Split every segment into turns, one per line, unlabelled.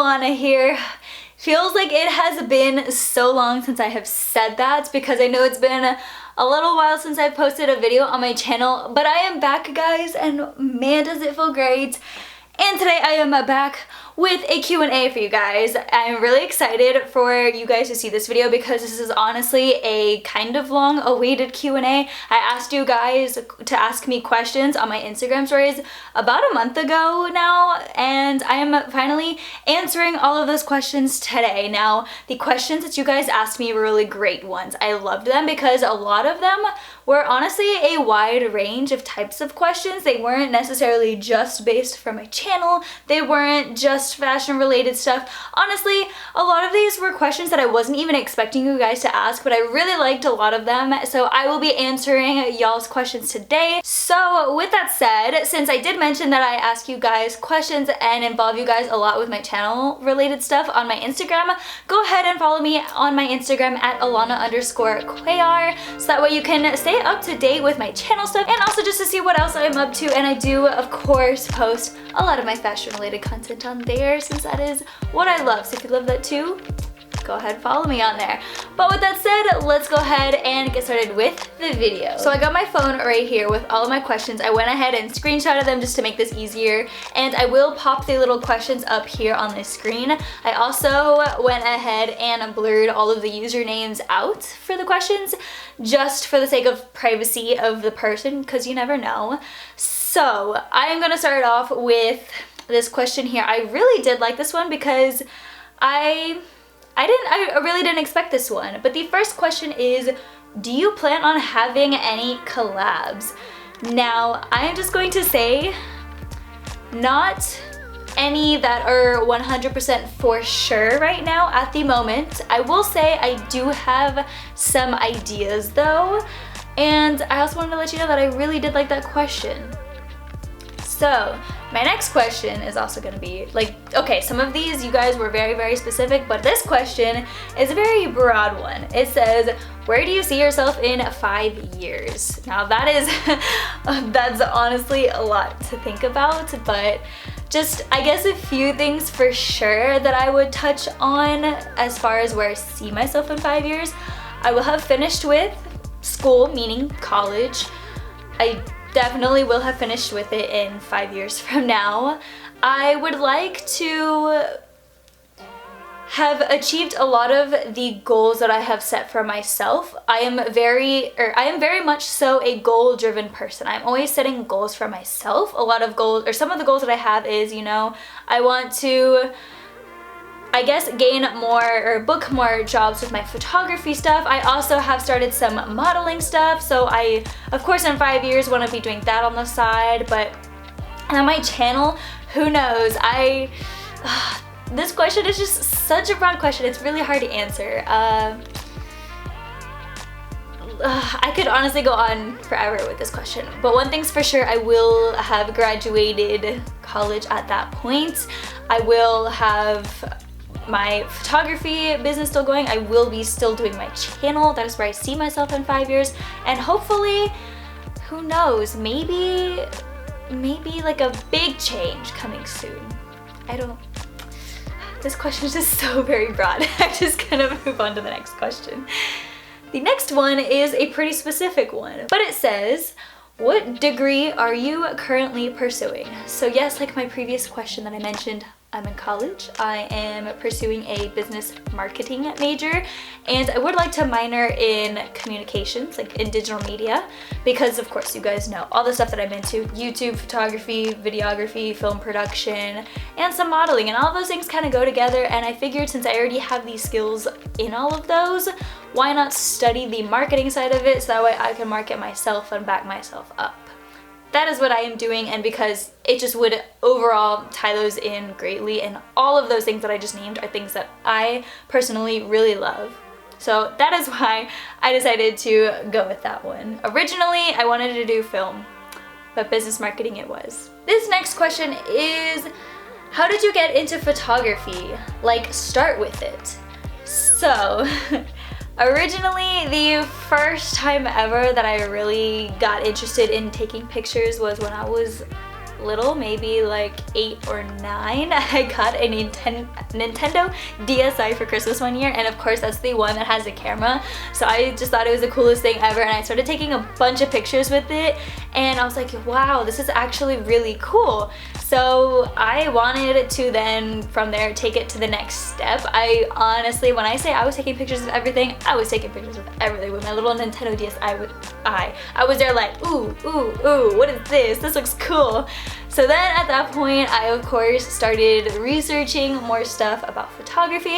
Allanna here. Feels like it has been so long since I have said that because I know it's been a little while since I posted a video on my channel, but I am back, guys, and man does it feel great. And today I am back with a Q&A for you guys. I'm really excited for you guys to see this video because this is honestly a kind of long awaited Q&A. I asked you guys to ask me questions on my Instagram stories about a month ago now, and I am finally answering all of those questions today. Now, the questions that you guys asked me were really great ones. I loved them because a lot of them were honestly a wide range of types of questions. They weren't necessarily just based from my channel. They weren't just fashion related stuff. Honestly, a lot of these were questions that I wasn't even expecting you guys to ask, but I really liked a lot of them, so I will be answering y'all's questions today. So with that said, since I did mention that I ask you guys questions and involve you guys a lot with my channel related stuff on my Instagram, go ahead and follow me on my Instagram at Allanna_Cuellar, so that way you can stay up to date with my channel stuff and also just to see what else I'm up to. And I do, of course, post a lot of my fashion related content on there since that is what I love. So if you love that too, go ahead and follow me on there. But with that said, let's go ahead and get started with the video. So I got my phone right here with all of my questions. I went ahead and screenshotted them just to make this easier, and I will pop the little questions up here on the screen. I also went ahead and blurred all of the usernames out for the questions just for the sake of privacy of the person, because you never know. So I am gonna start off with this question here. I really did like this one because I really didn't expect this one. But the first question is, do you plan on having any collabs? Now, I am just going to say, not any that are 100% for sure right now at the moment. I will say I do have some ideas though, and I also wanted to let you know that I really did like that question. So my next question is also going to be like, okay, some of these you guys were very, very specific, but this question is a very broad one. It says, where do you see yourself in 5 years? Now that is, that's honestly a lot to think about, but just, I guess, a few things for sure that I would touch on as far as where I see myself in 5 years. I will have finished with school, meaning college. I definitely will have finished with it in 5 years from now. I would like to have achieved a lot of the goals that I have set for myself. I am very much so a goal-driven person. I'm always setting goals for myself. A lot of goals, or some of the goals that I have is, you know, I want to, I guess, gain more or book more jobs with my photography stuff. I also have started some modeling stuff, so I, of course, in 5 years want to be doing that on the side. But on my channel, who knows? This question is just such a broad question. It's really hard to answer. I could honestly go on forever with this question, but one thing's for sure, I will have graduated college at that point. I will have my photography business still going. I will be still doing my channel. That is where I see myself in 5 years, and hopefully, who knows, maybe like a big change coming soon. This question is just so very broad. I'm just gonna move on to the next question. The next one is a pretty specific one, but it says, what degree are you currently pursuing? So yes, like my previous question that I mentioned, I'm in college. I am pursuing a business marketing major, and I would like to minor in communications, like in digital media, because of course you guys know all the stuff that I'm into: YouTube, photography, videography, film production, and some modeling, and all those things kind of go together. And I figured since I already have these skills in all of those, why not study the marketing side of it so that way I can market myself and back myself up. That is what I am doing, and because it just would overall tie those in greatly, and all of those things that I just named are things that I personally really love. So that is why I decided to go with that one. Originally, I wanted to do film, but business marketing it was. This next question is, how did you get into photography? Like, start with it. So, originally, the first time ever that I really got interested in taking pictures was when I was little, maybe like 8 or 9, I got a Nintendo DSi for Christmas one year, and of course that's the one that has a camera. So I just thought it was the coolest thing ever, and I started taking a bunch of pictures with it, and I was like, wow, this is actually really cool. So I wanted to then from there take it to the next step. I honestly, when I say I was taking pictures of everything, I was taking pictures of everything with my little Nintendo DSi. I was there like, ooh, ooh, ooh, what is this? This looks cool. So then at that point, I of course started researching more stuff about photography,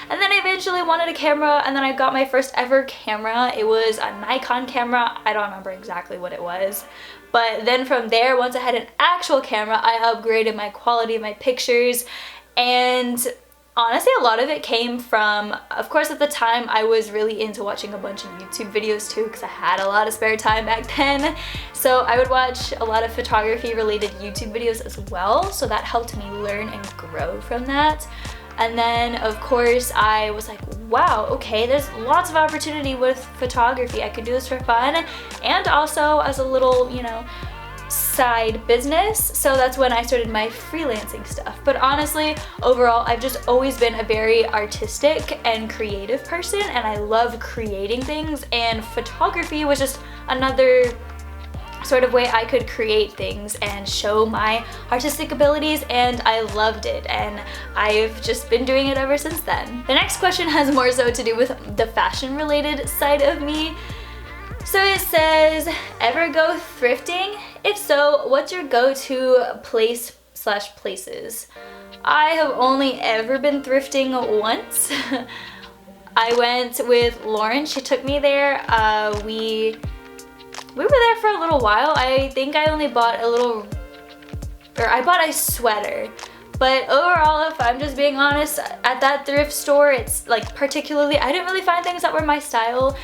and then I eventually wanted a camera, and then I got my first ever camera. It was a Nikon camera. I don't remember exactly what it was. But then from there, once I had an actual camera, I upgraded my quality of my pictures, and honestly, a lot of it came from, of course, at the time, I was really into watching a bunch of YouTube videos too, because I had a lot of spare time back then. So I would watch a lot of photography related YouTube videos as well, so that helped me learn and grow from that. And then, of course, I was like, wow, okay, there's lots of opportunity with photography. I could do this for fun and also as a little, you know, side business. So that's when I started my freelancing stuff. But honestly, overall, I've just always been a very artistic and creative person, and I love creating things, and photography was just another sort of way I could create things and show my artistic abilities, and I loved it, and I've just been doing it ever since then. The next question has more so to do with the fashion related side of me. So it says, ever go thrifting? If so, what's your go-to place/places? I have only ever been thrifting once. I went with Lauren, she took me there. We were there for a little while. I think I only bought I bought a sweater. But overall, if I'm just being honest, at that thrift store, it's like particularly, I didn't really find things that were my style.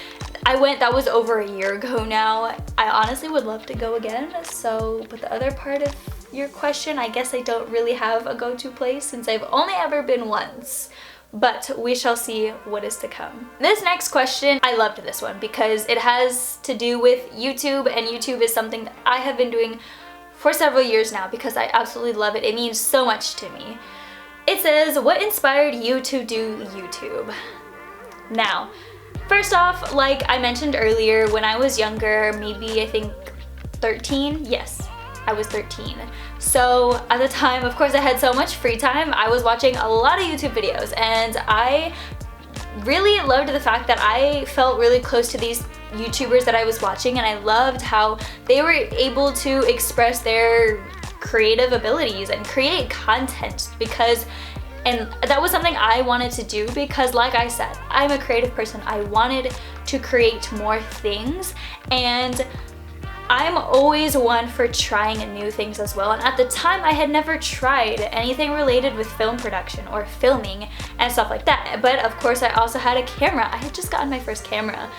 That was over a year ago now. I honestly would love to go again. So, but the other part of your question, I guess I don't really have a go-to place since I've only ever been once. But we shall see what is to come. This next question, I loved this one because it has to do with YouTube, and YouTube is something that I have been doing for several years now because I absolutely love it. It means so much to me. It says, what inspired you to do YouTube? Now, first off, like I mentioned earlier, when I was younger, maybe I think 13, yes, I was 13. So at the time, of course, I had so much free time. I was watching a lot of YouTube videos, and I really loved the fact that I felt really close to these YouTubers that I was watching, and I loved how they were able to express their creative abilities and create content and that was something I wanted to do because, like I said, I'm a creative person. I wanted to create more things, and I'm always one for trying new things as well. And at the time, I had never tried anything related with film production or filming and stuff like that. But of course, I also had a camera. I had just gotten my first camera.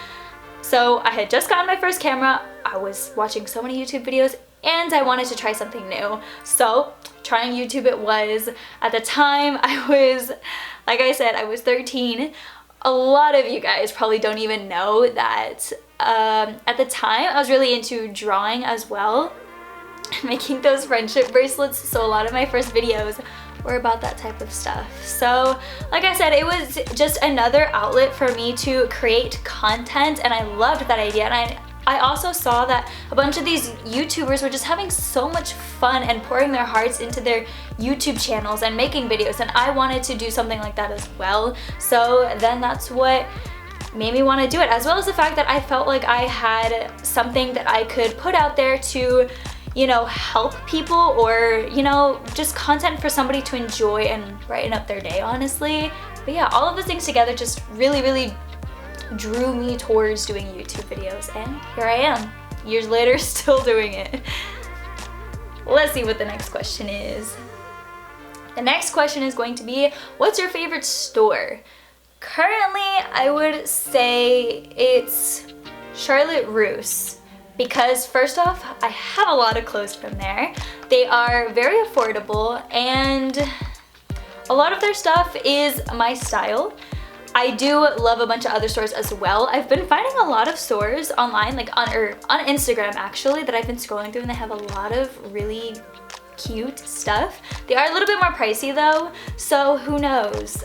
So I had just gotten my first camera. I was watching so many YouTube videos, and I wanted to try something new. So trying YouTube it was. At the time, I was, like I said, I was 13. A lot of you guys probably don't even know that at the time I was really into drawing as well, making those friendship bracelets, so a lot of my first videos were about that type of stuff. So like I said, it was just another outlet for me to create content, and I loved that idea. And I also saw that a bunch of these YouTubers were just having so much fun and pouring their hearts into their YouTube channels and making videos, and I wanted to do something like that as well. So then that's what made me want to do it, as well as the fact that I felt like I had something that I could put out there to, you know, help people, or, you know, just content for somebody to enjoy and brighten up their day, honestly. But yeah, all of those things together just really drew me towards doing YouTube videos, and here I am, years later, still doing it. Let's see what the next question is. The next question is going to be, what's your favorite store? Currently, I would say it's Charlotte Russe, because first off, I have a lot of clothes from there. They are very affordable, and a lot of their stuff is my style. I do love a bunch of other stores as well. I've been finding a lot of stores online, like on Instagram actually, that I've been scrolling through, and they have a lot of really cute stuff. They are a little bit more pricey though, so who knows.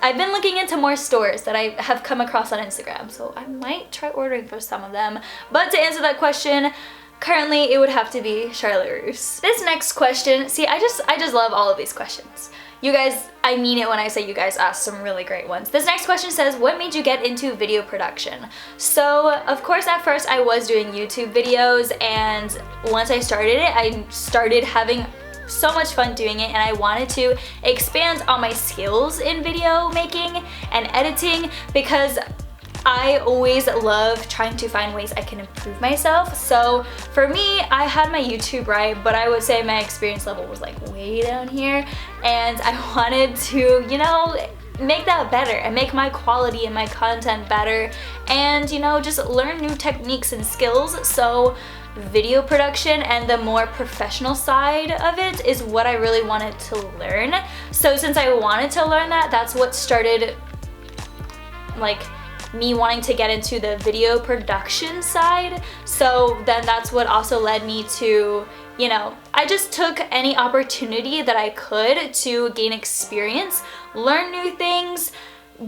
I've been looking into more stores that I have come across on Instagram, so I might try ordering for some of them. But to answer that question, currently it would have to be Charlotte Russe. This next question, see, I just love all of these questions. You guys, I mean it when I say you guys asked some really great ones. This next question says, what made you get into video production? So, of course, at first I was doing YouTube videos, and once I started it, I started having so much fun doing it, and I wanted to expand on my skills in video making and editing because I always love trying to find ways I can improve myself. So for me, I had my YouTube right, but I would say my experience level was like way down here, and I wanted to, you know, make that better and make my quality and my content better, and, you know, just learn new techniques and skills. So video production and the more professional side of it is what I really wanted to learn. So since I wanted to learn that, that's what started like me wanting to get into the video production side. So then that's what also led me to, you know, I just took any opportunity that I could to gain experience, learn new things,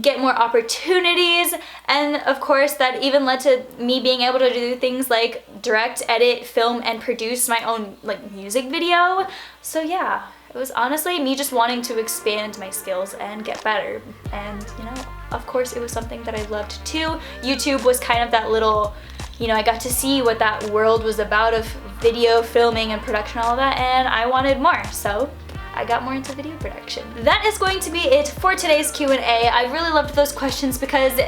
get more opportunities, and of course that even led to me being able to do things like direct, edit, film, and produce my own like music video. So yeah, it was honestly me just wanting to expand my skills and get better, and you know, of course it was something that I loved too. YouTube was kind of that little, you know, I got to see what that world was about of video filming and production, all of that, and I wanted more, so I got more into video production. That is going to be it for today's Q&A. I really loved those questions because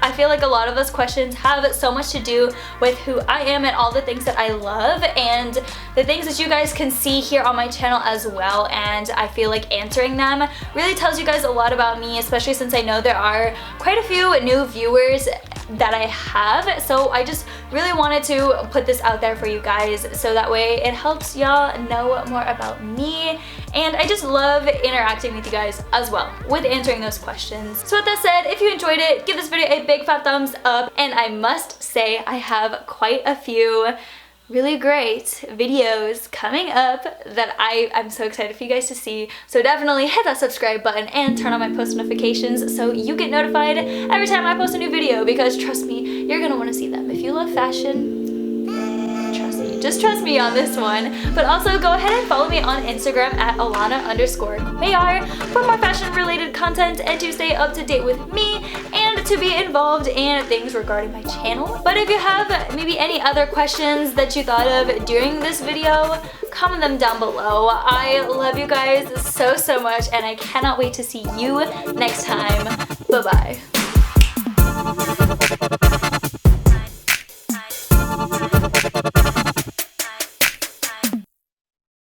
I feel like a lot of those questions have so much to do with who I am and all the things that I love and the things that you guys can see here on my channel as well, and I feel like answering them really tells you guys a lot about me, especially since I know there are quite a few new viewers that I have. So I just really wanted to put this out there for you guys so that way it helps y'all know more about me, and I just love interacting with you guys as well with answering those questions. So with that said, if you enjoyed it, give this video a big fat thumbs up, and I must say I have quite a few really great videos coming up that I'm so excited for you guys to see. So definitely hit that subscribe button and turn on my post notifications so you get notified every time I post a new video, because trust me, you're gonna want to see them. If you love fashion, just trust me on this one. But also go ahead and follow me on Instagram at Allanna_Cuellar for more fashion related content and to stay up to date with me and to be involved in things regarding my channel. But if you have maybe any other questions that you thought of during this video, comment them down below. I love you guys so much, and I cannot wait to see you next time. Bye bye.